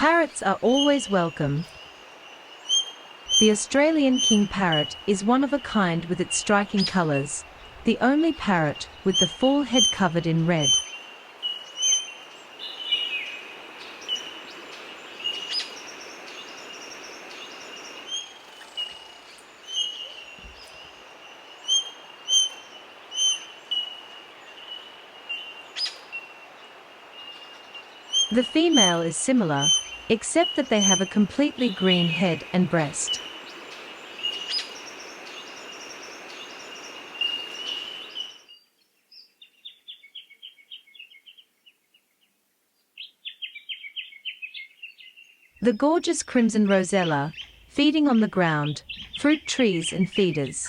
Parrots are always welcome. The Australian king parrot is one of a kind with its striking colours, the only parrot with the full head covered in red. The female is similar, except that they have a completely green head and breast. The gorgeous crimson rosella, feeding on the ground, fruit trees and feeders.